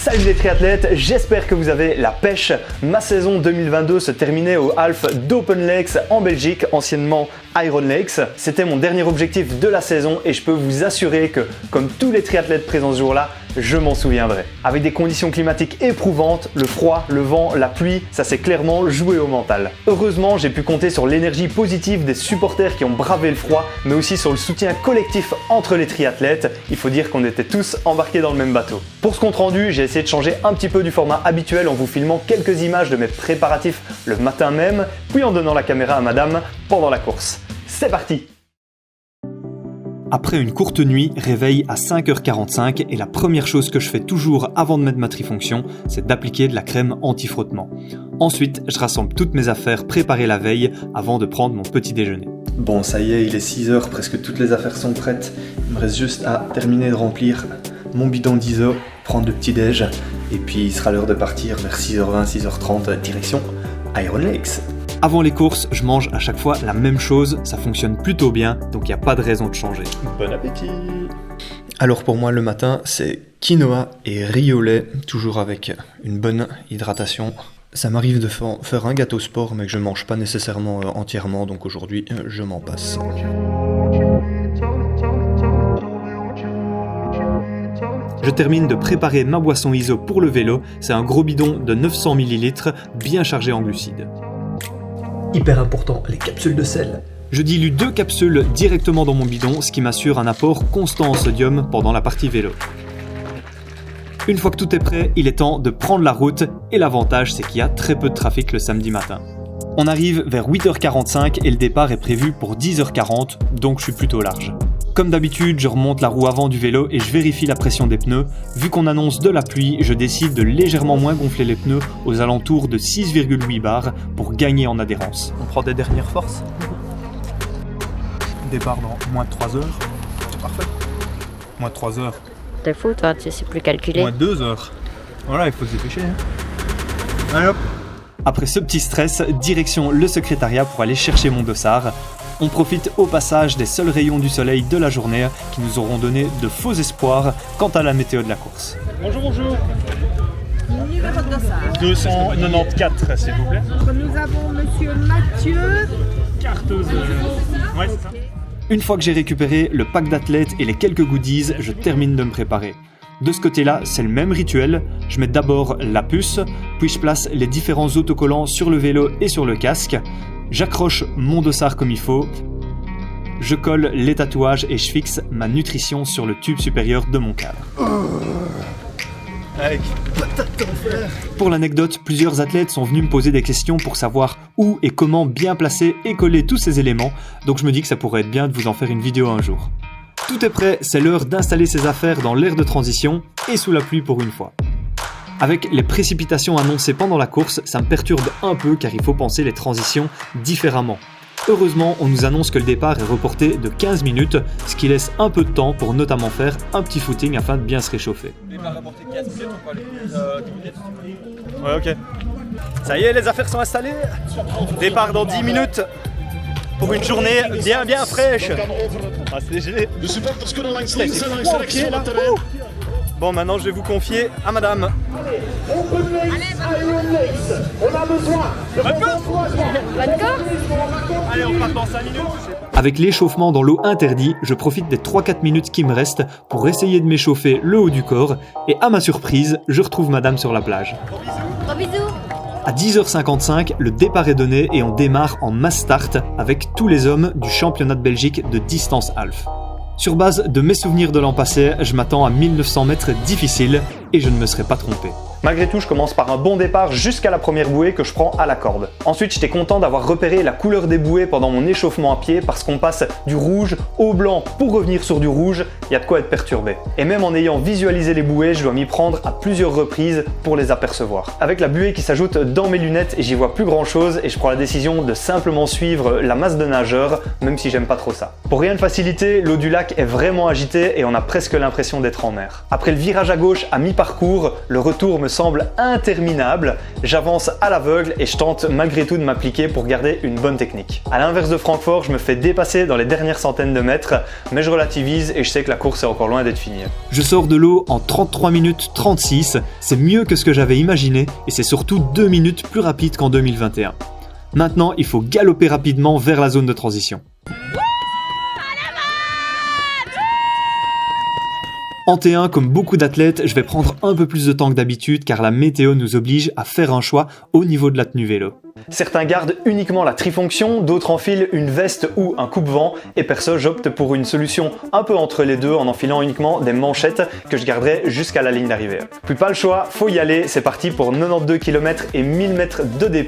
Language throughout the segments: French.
Salut les triathlètes, j'espère que vous avez la pêche. Ma saison 2022 se terminait au half d'Open Lakes en Belgique, anciennement Iron Lakes. C'était mon dernier objectif de la saison et je peux vous assurer que, comme tous les triathlètes présents ce jour-là, je m'en souviendrai. Avec des conditions climatiques éprouvantes, le froid, le vent, la pluie, ça s'est clairement joué au mental. Heureusement, j'ai pu compter sur l'énergie positive des supporters qui ont bravé le froid, mais aussi sur le soutien collectif entre les triathlètes. Il faut dire qu'on était tous embarqués dans le même bateau. Pour ce compte rendu, j'ai essayé de changer un petit peu du format habituel en vous filmant quelques images de mes préparatifs le matin même, puis en donnant la caméra à madame pendant la course. C'est parti! Après une courte nuit, réveil à 5h45 et la première chose que je fais toujours avant de mettre ma trifonction, c'est d'appliquer de la crème anti-frottement. Ensuite, je rassemble toutes mes affaires préparées la veille avant de prendre mon petit déjeuner. Bon, ça y est, il est 6h, presque toutes les affaires sont prêtes. Il me reste juste à terminer de remplir mon bidon d'ISO, prendre le petit déj, et puis il sera l'heure de partir vers 6h20, 6h30, direction Iron Lakes. Avant les courses, je mange à chaque fois la même chose, ça fonctionne plutôt bien, donc il n'y a pas de raison de changer. Bon appétit! Alors pour moi le matin, c'est quinoa et riz au lait, toujours avec une bonne hydratation. Ça m'arrive de faire un gâteau sport, mais que je ne mange pas nécessairement entièrement, donc aujourd'hui je m'en passe. Je termine de préparer ma boisson ISO pour le vélo, c'est un gros bidon de 900 ml, bien chargé en glucides. Hyper important, les capsules de sel. Je dilue 2 capsules directement dans mon bidon, ce qui m'assure un apport constant en sodium pendant la partie vélo. Une fois que tout est prêt, il est temps de prendre la route, et l'avantage c'est qu'il y a très peu de trafic le samedi matin. On arrive vers 8h45 et le départ est prévu pour 10h40, donc je suis plutôt large. Comme d'habitude, je remonte la roue avant du vélo et je vérifie la pression des pneus. Vu qu'on annonce de la pluie, je décide de légèrement moins gonfler les pneus aux alentours de 6,8 bars pour gagner en adhérence. On prend des dernières forces. Départ dans moins de 3 heures. C'est parfait. Moins de 3 heures. T'es fou toi, tu sais plus calculer. Moins de 2 heures. Voilà, il faut se dépêcher. Allez hop. Après ce petit stress, direction le secrétariat pour aller chercher mon dossard. On profite au passage des seuls rayons du soleil de la journée qui nous auront donné de faux espoirs quant à la météo de la course. Bonjour, bonjour. Numéro de dossard. 294, s'il vous plaît. Nous avons monsieur Mathieu. Carteuse. Ouais, c'est ça. Une fois que j'ai récupéré le pack d'athlètes et les quelques goodies, je termine de me préparer. De ce côté-là, c'est le même rituel. Je mets d'abord la puce, puis je place les différents autocollants sur le vélo et sur le casque. J'accroche mon dossard comme il faut. Je colle les tatouages et je fixe ma nutrition sur le tube supérieur de mon cadre. Avec patate d'enfer. Pour l'anecdote, plusieurs athlètes sont venus me poser des questions pour savoir où et comment bien placer et coller tous ces éléments, donc je me dis que ça pourrait être bien de vous en faire une vidéo un jour. Tout est prêt, c'est l'heure d'installer ses affaires dans l'aire de transition et sous la pluie pour une fois. Avec les précipitations annoncées pendant la course, ça me perturbe un peu car il faut penser les transitions différemment. Heureusement, on nous annonce que le départ est reporté de 15 minutes, ce qui laisse un peu de temps pour notamment faire un petit footing afin de bien se réchauffer. Départ reporté de 15 minutes, on peut aller 10 minutes. Ouais, ok. Ça y est, les affaires sont installées. Départ dans 10 minutes. Pour une journée bien fraîche. Ah, c'est léger. C'est froid au pied, là. Bon, maintenant je vais vous confier à madame. Allez, on part dans 5 minutes. Avec l'échauffement dans l'eau interdit, je profite des 3-4 minutes qui me restent pour essayer de m'échauffer le haut du corps et à ma surprise, je retrouve madame sur la plage. Gros bisous. À 10h55, le départ est donné et on démarre en mass start avec tous les hommes du championnat de Belgique de distance half. Sur base de mes souvenirs de l'an passé, je m'attends à 1900 mètres difficiles et je ne me serais pas trompé. Malgré tout, je commence par un bon départ jusqu'à la première bouée que je prends à la corde. Ensuite, j'étais content d'avoir repéré la couleur des bouées pendant mon échauffement à pied parce qu'on passe du rouge au blanc pour revenir sur du rouge, il y a de quoi être perturbé. Et même en ayant visualisé les bouées, je dois m'y prendre à plusieurs reprises pour les apercevoir. Avec la buée qui s'ajoute dans mes lunettes, j'y vois plus grand chose et je prends la décision de simplement suivre la masse de nageurs, même si j'aime pas trop ça. Pour rien de faciliter, l'eau du lac est vraiment agitée et on a presque l'impression d'être en mer. Après le virage à gauche à mi-parcours, le retour me semble interminable, j'avance à l'aveugle et je tente malgré tout de m'appliquer pour garder une bonne technique. À l'inverse de Francfort, je me fais dépasser dans les dernières centaines de mètres, mais je relativise et je sais que la course est encore loin d'être finie. Je sors de l'eau en 33 minutes 36, c'est mieux que ce que j'avais imaginé et c'est surtout 2 minutes plus rapide qu'en 2021. Maintenant, il faut galoper rapidement vers la zone de transition. En T1, comme beaucoup d'athlètes, je vais prendre un peu plus de temps que d'habitude car la météo nous oblige à faire un choix au niveau de la tenue vélo. Certains gardent uniquement la trifonction, d'autres enfilent une veste ou un coupe-vent et perso j'opte pour une solution un peu entre les deux en enfilant uniquement des manchettes que je garderai jusqu'à la ligne d'arrivée. Plus pas le choix, faut y aller, c'est parti pour 92 km et 1000 mètres de D+.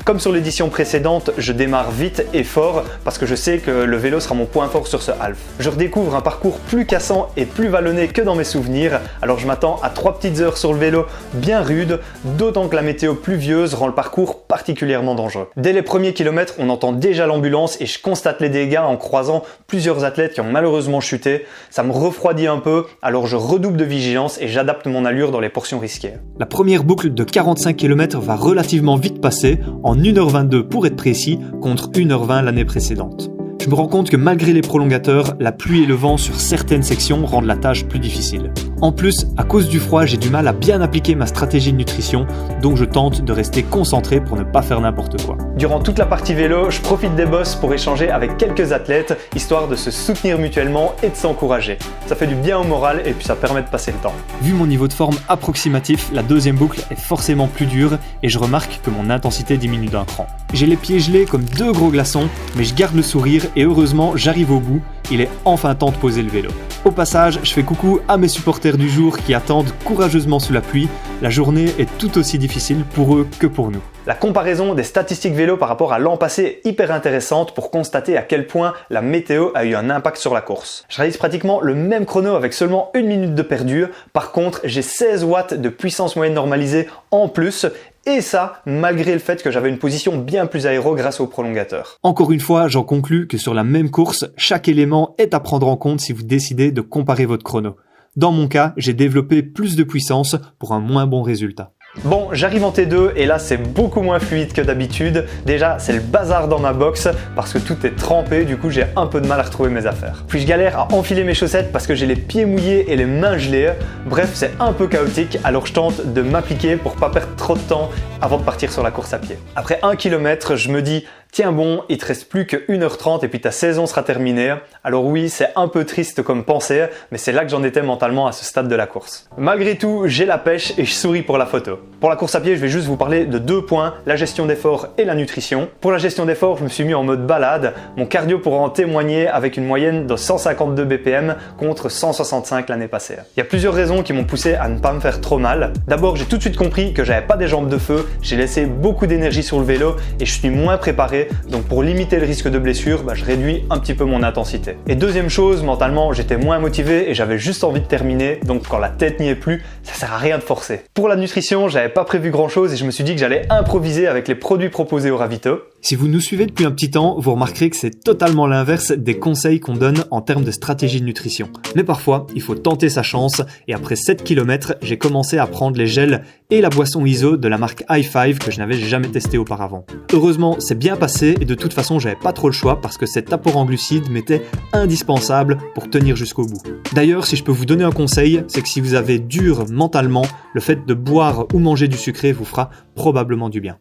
Comme sur l'édition précédente, je démarre vite et fort parce que je sais que le vélo sera mon point fort sur ce half. Je redécouvre un parcours plus cassant et plus vallonné que dans mes souvenirs, alors je m'attends à 3 petites heures sur le vélo bien rude, d'autant que la météo pluvieuse rend le parcours particulièrement dangereux. Dès les premiers kilomètres, on entend déjà l'ambulance et je constate les dégâts en croisant plusieurs athlètes qui ont malheureusement chuté. Ça me refroidit un peu, alors je redouble de vigilance et j'adapte mon allure dans les portions risquées. La première boucle de 45 km va relativement vite passer, en 1h22 pour être précis, contre 1h20 l'année précédente. Je me rends compte que malgré les prolongateurs, la pluie et le vent sur certaines sections rendent la tâche plus difficile. En plus, à cause du froid, j'ai du mal à bien appliquer ma stratégie de nutrition, donc je tente de rester concentré pour ne pas faire n'importe quoi. Durant toute la partie vélo, je profite des bosses pour échanger avec quelques athlètes, histoire de se soutenir mutuellement et de s'encourager. Ça fait du bien au moral et puis ça permet de passer le temps. Vu mon niveau de forme approximatif, la deuxième boucle est forcément plus dure et je remarque que mon intensité diminue d'un cran. J'ai les pieds gelés comme 2 gros glaçons, mais je garde le sourire et heureusement j'arrive au bout, il est enfin temps de poser le vélo. Au passage, je fais coucou à mes supporters du jour qui attendent courageusement sous la pluie, la journée est tout aussi difficile pour eux que pour nous. La comparaison des statistiques vélo par rapport à l'an passé est hyper intéressante pour constater à quel point la météo a eu un impact sur la course. Je réalise pratiquement le même chrono avec seulement 1 minute de perdu, par contre j'ai 16 watts de puissance moyenne normalisée en plus, et ça, malgré le fait que j'avais une position bien plus aéro grâce au prolongateur. Encore une fois, j'en conclus que sur la même course, chaque élément est à prendre en compte si vous décidez de comparer votre chrono. Dans mon cas, j'ai développé plus de puissance pour un moins bon résultat. Bon, j'arrive en T2 et là c'est beaucoup moins fluide que d'habitude. Déjà, c'est le bazar dans ma box parce que tout est trempé, du coup j'ai un peu de mal à retrouver mes affaires. Puis je galère à enfiler mes chaussettes parce que j'ai les pieds mouillés et les mains gelées. Bref, c'est un peu chaotique, alors je tente de m'appliquer pour pas perdre trop de temps avant de partir sur la course à pied. Après 1 km, je me dis tiens bon, il te reste plus que 1h30 et puis ta saison sera terminée. Alors oui, c'est un peu triste comme pensée, mais c'est là que j'en étais mentalement à ce stade de la course. Malgré tout, j'ai la pêche et je souris pour la photo. Pour la course à pied, je vais juste vous parler de 2 points, la gestion d'effort et la nutrition. Pour la gestion d'effort, je me suis mis en mode balade. Mon cardio pourra en témoigner avec une moyenne de 152 BPM contre 165 l'année passée. Il y a plusieurs raisons qui m'ont poussé à ne pas me faire trop mal. D'abord, j'ai tout de suite compris que j'avais pas des jambes de feu, j'ai laissé beaucoup d'énergie sur le vélo et je suis moins préparé. Donc pour limiter le risque de blessure, je réduis un petit peu mon intensité. Et deuxième chose, mentalement, j'étais moins motivé et j'avais juste envie de terminer. Donc quand la tête n'y est plus, ça sert à rien de forcer. Pour la nutrition, j'avais pas prévu grand chose et je me suis dit que j'allais improviser avec les produits proposés au ravito. Si vous nous suivez depuis un petit temps, vous remarquerez que c'est totalement l'inverse des conseils qu'on donne en termes de stratégie de nutrition. Mais parfois, il faut tenter sa chance et après 7 km, j'ai commencé à prendre les gels et la boisson ISO de la marque i5 que je n'avais jamais testé auparavant. Heureusement, c'est bien passé et de toute façon, j'avais pas trop le choix parce que cet apport en glucides m'était indispensable pour tenir jusqu'au bout. D'ailleurs, si je peux vous donner un conseil, c'est que si vous avez dur mentalement, le fait de boire ou manger du sucré vous fera probablement du bien.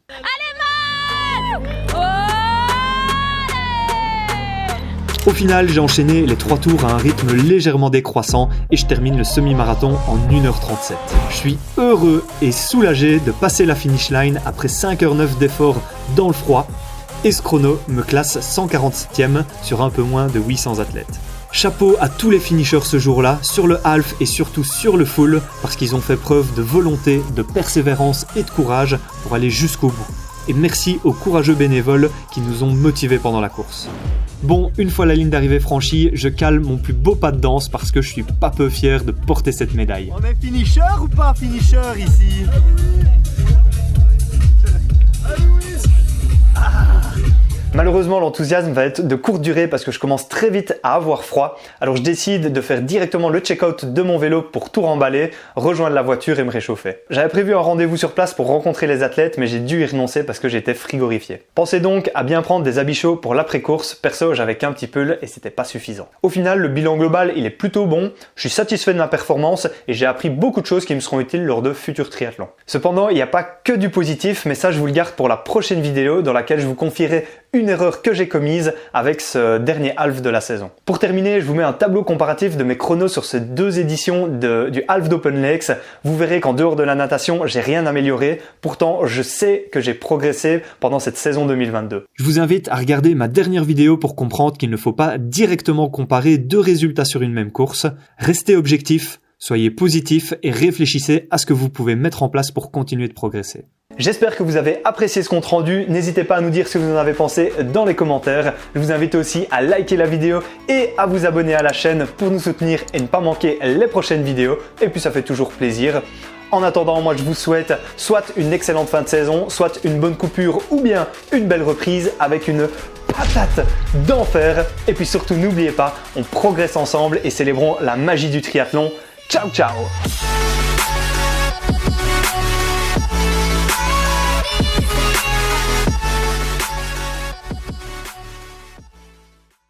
Au final, j'ai enchaîné les 3 tours à un rythme légèrement décroissant et je termine le semi-marathon en 1h37. Je suis heureux et soulagé de passer la finish line après 5h09 d'efforts dans le froid et ce chrono me classe 147e sur un peu moins de 800 athlètes. Chapeau à tous les finishers ce jour-là, sur le half et surtout sur le full, parce qu'ils ont fait preuve de volonté, de persévérance et de courage pour aller jusqu'au bout. Et merci aux courageux bénévoles qui nous ont motivés pendant la course. Bon, une fois la ligne d'arrivée franchie, je cale mon plus beau pas de danse parce que je suis pas peu fier de porter cette médaille. On est finisher ou pas finisher ici? Malheureusement, l'enthousiasme va être de courte durée parce que je commence très vite à avoir froid. Alors je décide de faire directement le check-out de mon vélo pour tout remballer, rejoindre la voiture et me réchauffer. J'avais prévu un rendez-vous sur place pour rencontrer les athlètes, mais j'ai dû y renoncer parce que j'étais frigorifié. Pensez donc à bien prendre des habits chauds pour l'après-course. Perso, j'avais qu'un petit pull et c'était pas suffisant. Au final, le bilan global, il est plutôt bon. Je suis satisfait de ma performance et j'ai appris beaucoup de choses qui me seront utiles lors de futurs triathlons. Cependant, il n'y a pas que du positif, mais ça je vous le garde pour la prochaine vidéo dans laquelle je vous confierai une erreur que j'ai commise avec ce dernier half de la saison. Pour terminer, je vous mets un tableau comparatif de mes chronos sur ces 2 éditions du half d'Open Lakes. Vous verrez qu'en dehors de la natation, j'ai rien amélioré. Pourtant, je sais que j'ai progressé pendant cette saison 2022. Je vous invite à regarder ma dernière vidéo pour comprendre qu'il ne faut pas directement comparer 2 résultats sur une même course. Restez objectif, soyez positif et réfléchissez à ce que vous pouvez mettre en place pour continuer de progresser. J'espère que vous avez apprécié ce compte rendu. N'hésitez pas à nous dire ce que vous en avez pensé dans les commentaires. Je vous invite aussi à liker la vidéo et à vous abonner à la chaîne pour nous soutenir et ne pas manquer les prochaines vidéos. Et puis ça fait toujours plaisir. En attendant, moi je vous souhaite soit une excellente fin de saison, soit une bonne coupure ou bien une belle reprise avec une patate d'enfer. Et puis surtout n'oubliez pas, on progresse ensemble et célébrons la magie du triathlon. Ciao ciao!